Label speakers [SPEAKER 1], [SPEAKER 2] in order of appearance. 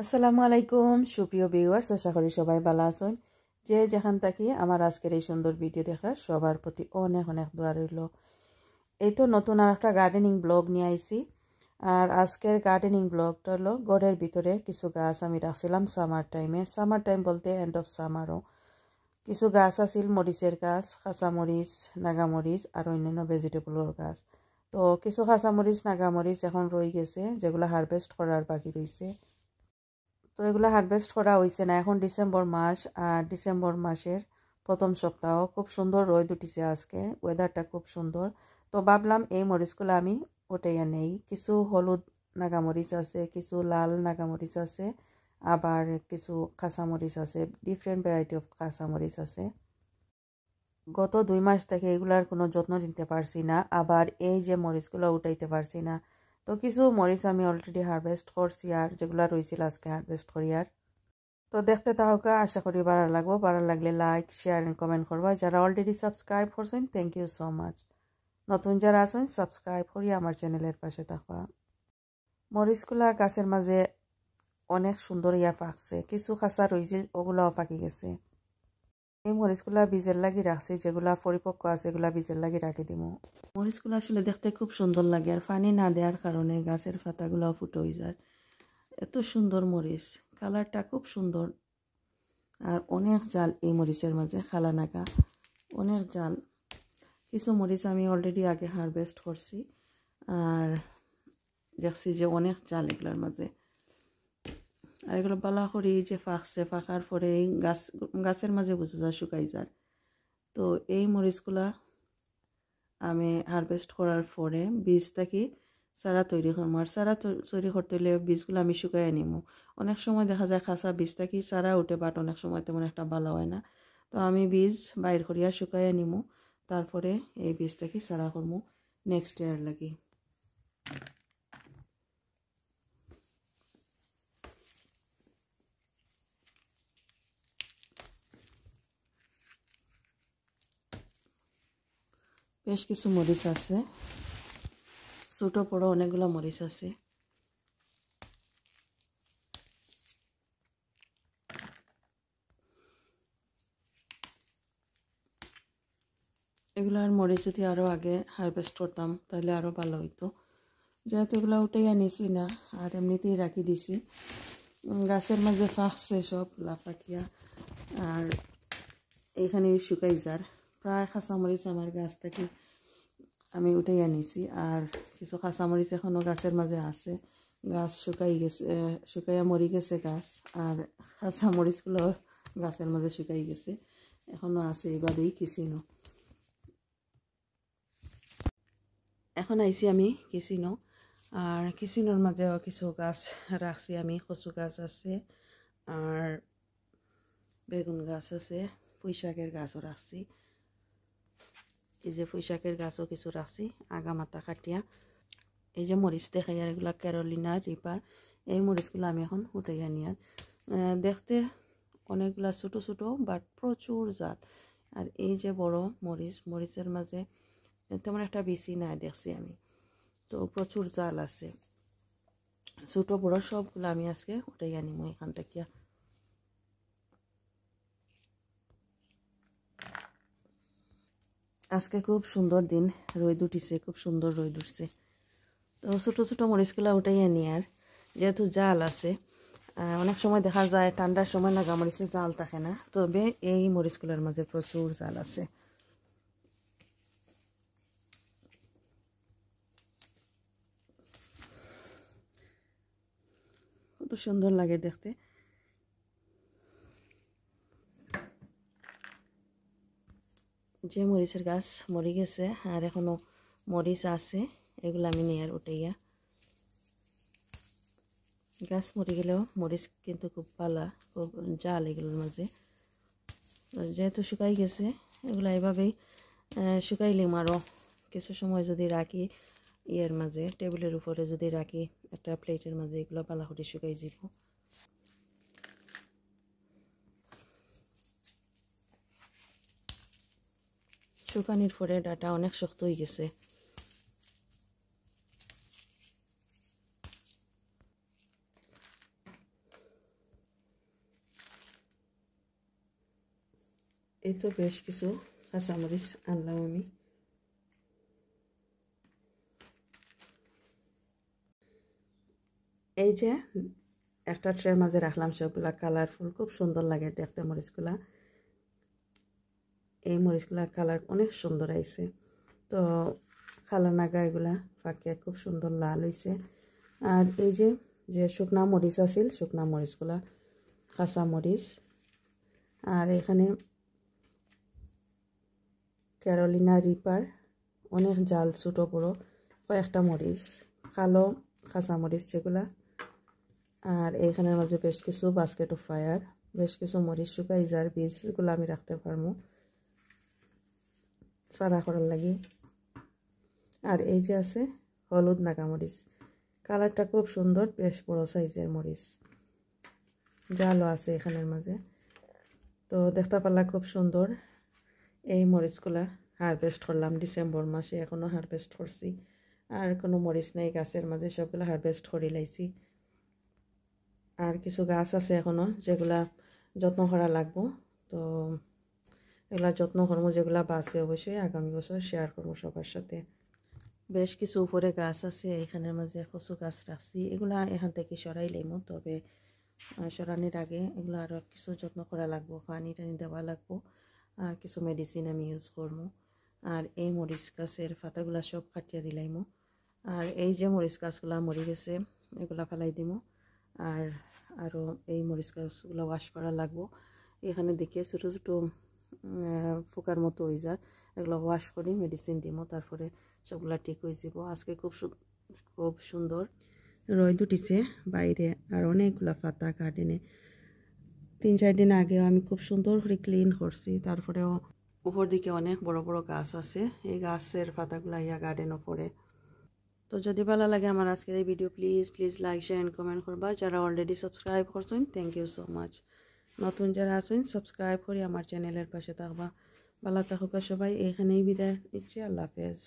[SPEAKER 1] আসসালামু আলাইকুম সুপ্রিয় ভিউয়ার্স, আশা করি সবাই ভালো আছেন। যে যেখান থেকে আমার আজকের এই সুন্দর ভিডিও দেখার সবার প্রতি অনেক অনেক দোয়া রইল। এই তো নতুন আর একটা গার্ডেনিং ব্লগ নিয়ে আইছি। আর আজকের গার্ডেনিং ব্লগটা হলো ঘরের ভিতরে কিছু গাছ আমি রাখছিলাম সামার টাইম বলতে এন্ড অফ সামারও কিছু গাছ আছিল, মরিচের গাছ, কাঁচামরিচ, নাগামরিচ আর অন্যান্য ভেজিটেবলের গাছ। তো কিছু কাঁচামরিচ নাগামরিচ এখন রয়ে গেছে, যেগুলো হারভেস্ট করার বাকি রয়েছে। তো এগুলো হারভেস্ট করা হয়েছে না, এখন ডিসেম্বর মাস। আর ডিসেম্বর মাসের প্রথম সপ্তাহ, খুব সুন্দর রোদ উঠিছে আজকে, ওয়েদারটা খুব সুন্দর। তো ভাবলাম এই মরিচগুলো আমি উঠাইয়া নেই। কিছু হলুদ নাগামরিচ আছে, কিছু লাল নাগামরিচ আছে, আবার কিছু কাঁচামরিচ আছে, ডিফারেন্ট ভ্যারাইটি অফ কাঁচামরিচ আছে। গত 2 মাস থেকে এগুলার কোনো যত্ন নিতে পারছি না, আবার এই যে মরিচগুলো উঠাইতে পারছি না। তো কিছু মরিচ আমি অলরেডি হারভেস্ট করছি, আর যেগুলো রয়েছিল আজকে হারভেস্ট করি। আর তো দেখতে তাহকা, আশা করি ভালো লাগবো। ভালো লাগলে লাইক, শেয়ার এন্ড কমেন্ট করবা। যারা অলরেডি সাবস্ক্রাইব করছেন, থ্যাংক ইউ সো মাচ। নতুন যারা আছেন, সাবস্ক্রাইব করি আমার চ্যানেলের পাশে থাকবা। মরিচগুলা গাছের মাঝে অনেক সুন্দর পাকছে, কিছু খাঁচা রয়েছিল ওগুলাও পাকি গেছে। এই মরিচগুলা বীজের লাগি রাখছি, যেগুলা পরিপক্ক আছে এগুলা বীজের লাগি রাখি দিব। মরিচগুলো আসলে দেখতে খুব সুন্দর লাগে, আর পানি না দেওয়ার কারণে গাছের পাতাগুলাও ফুটো হয়ে যায়। এত সুন্দর মরিচ, কালারটা খুব সুন্দর। আর অনেক জাল এই মরিচের মাঝে, খালা নাগা অনেক জাল। কিছু মরিচ আমি অলরেডি আগে হারভেস্ট করছি, আর দেখছি যে অনেক জাল এগুলোর মাঝে। আর এগুলো বালা করি যে ফাঁকছে, ফাঁকার পরে গাছের মাঝে বুঝে যায়, শুকাই যায়। তো এই মরিচগুলা আমি হারভেস্ট করার পরে বীজ থাকি চারা তৈরি করবো। আর চারা তৈরি করতে হলে বীজগুলো আমি শুকাই নিব। অনেক সময় দেখা যায় খাসা বীজ থাকি চারা উঠে, বাট অনেক সময় তেমন একটা ভালো হয় না। তো আমি বীজ বাইর করিয়া শুকাই নিব, তারপরে এই বীজটাকে চারা করবো নেক্সট ইয়ার লাগি। বেশ কিছু মরিচ আছে, ছোট বড় অনেকগুলো মরিচ আছে। এগুলার মরিচ যদি আরও আগে হারভেস্ট করতাম তাহলে আরও ভালো হইতো। যেহেতু এগুলো উঠেই আনিছি না, আর এমনিতেই রাখি দিছি। গাছের মাঝে ফাঁকছে সব লাফাকিয়া, আর এইখানে শুকাই যার। প্রায় কাঁচামরিচ আমার গাছ থেকে আমি উঠেই আনিছি, আর কিছু কাঁচামরিচ এখনও গাছের মাঝে আছে। গাছ শুকাই গেছে, শুকাইয়া মরি গেছে গাছ, আর কাঁচামরিচগুলো গাছের মাঝে শুকাই গেছে, এখনও আছে। এভাবেই কিচিনো। এখন আইছি আমি কিচিনো, আর কিচিনোর মাঝেও কিছু গাছ রাখছি আমি। কচু গাছ আছে, আর বেগুন গাছ আছে, পুঁই শাকের গাছও রাখছি। এই যে পুঁই শাকের গাছও কিছু রাখছি আগা মাথা কাটিয়া। এই যে মরিচ দেখাই, আর এগুলা ক্যারোলিনা রিপার। এই মরিচগুলো আমি এখন উঠাইয়া নিয়ে, দেখতে অনেকগুলা ছোট ছোট বাট প্রচুর জাত। আর এই যে বড় মরিচের মাঝে তেমন একটা বেশি নাই দেখছি আমি, তো প্রচুর জাল আছে। ছোট বড় সবগুলো আমি আজকে উঠাইয়া নিব এখান থেকে। আজকে খুব সুন্দর দিন, রোদ উঠিছে, খুব সুন্দর রোদ উঠছে। তো ছোট ছোট মরিচগুলো উঠাইয়া নিয়ে, আর যেহেতু জাল আছে, অনেক সময় দেখা যায় ঠান্ডার সময় নাগা মরিচের জাল থাকে না, তবে এই মরিচগুলোর মাঝে প্রচুর জাল আছে। কত সুন্দর লাগে দেখতে। যে মরিচের গাছ মরি গেছে, আর এখনো মরিচ আছে, এগুলো আমি নিয়ে আর উঠাইয়া। গাছ মরে গেলেও মরিচ কিন্তু খুব পালা, খুব জাল এগুলোর মাঝে। যেহেতু শুকাই গেছে, এগুলো এভাবেই শুকাইলিম। আরও কিছু সময় যদি রাখি ইয়ের মাঝে, টেবিলের উপরে যদি রাখি একটা প্লেটের মাঝে, এগুলো পালা করে শুকাই যাব। শুকানির পরে ডাটা অনেক শক্ত হয়ে গেছে। এই তো বেশ কিছু কাঁচামরিচ আনলাম আমি। এই যে একটা ট্রের মাঝে রাখলাম, সবগুলা কালারফুল, খুব সুন্দর লাগে দেখতে মরিচগুলা। এই মরিচগুলার কালার অনেক সুন্দর আইছে। তো খালা নাগা এগুলা ফাঁকে খুব সুন্দর লাল হয়েছে। আর এই যে শুকনা মরিচ আছিল, শুকনা মরিচগুলা, কাঁচা মরিচ। আর এখানে ক্যারোলিনা রিপার, অনেক জাল ছোটো বড়ো কয়েকটা মরিচ, কালো কাঁচা মরিচ যেগুলা। আর এইখানের মাঝে বেশ কিছু বাস্কেট অফ ফায়ার, বেশ কিছু মরিচ শুকাই যার বীজগুলো আমি রাখতে পারবো সারা করার লাগি। আর এই যে আছে হলুদ নাগা মরিচ, কালারটা খুব সুন্দর, বেশ বড় সাইজের মরিচ, জালও আছে এখানের মাঝে। তো দেখতে পারলা খুব সুন্দর। এই মরিচগুলা হারভেস্ট করলাম ডিসেম্বর মাসে, এখনও হারভেস্ট করছি। আর কোনো মরিচ নেই গাছের মাঝে, সবগুলো হারভেস্ট করে লাইছি। আর কিছু গাছ আছে এখনও যেগুলা যত্ন করা লাগবো। তো এগুলা যত্ন করবো, যেগুলা বাঁচে অবশ্যই আগামী বছর শেয়ার করবো সবার সাথে। বেশ কিছু উপরে গাছ আছে, এখানের মাঝে কচু গাছ রাখছি, এগুলা এখান থেকে সরাই লাইমো। তবে সরানোর আগে এগুলো আরও কিছু যত্ন করা লাগবো, পানি টানি দেওয়া লাগবো, আর কিছু মেডিসিন আমি ইউজ করবো। আর এই মরিচ গাছের পাতাগুলা সব কাটিয়ে দিলাইমো। আর এই যে মরিচ গাছগুলা মরি গেছে, এগুলা ফেলাই দিমো। আর আরও এই মরিচ গাছগুলো ওয়াশ করা লাগবো। এখানে দেখে ছোটো ছোটো পোকার মতো হয়ে যায়, এগুলো ওয়াশ করি, মেডিসিন দিমো, তারপরে সবগুলা ঠিক হয়ে যাব। আজকে খুব সুন্দর রোদ উঠিছে বাইরে, আর অনেকগুলা পাতা গার্ডেনে। 3-4 দিন আগেও আমি খুব সুন্দর করে ক্লিন করছি। তারপরেও উপর দিকে অনেক বড় বড় গাছ আছে, এই গাছের পাতাগুলা ইয়া গার্ডেনও পড়ে। তো যদি ভালো লাগে আমার আজকের এই video, please like share and comment করবা। যারা অলরেডি সাবস্ক্রাইব করছেন থ্যাংক ইউ সো মাচ। নতুন যারা আছেন সাবস্ক্রাইব করে আমার চ্যানেলের পাশে থাকবা। ভালো থাকুক সবাই, এখানেই বিদায় নিচ্ছি। আল্লাহ হাফেজ।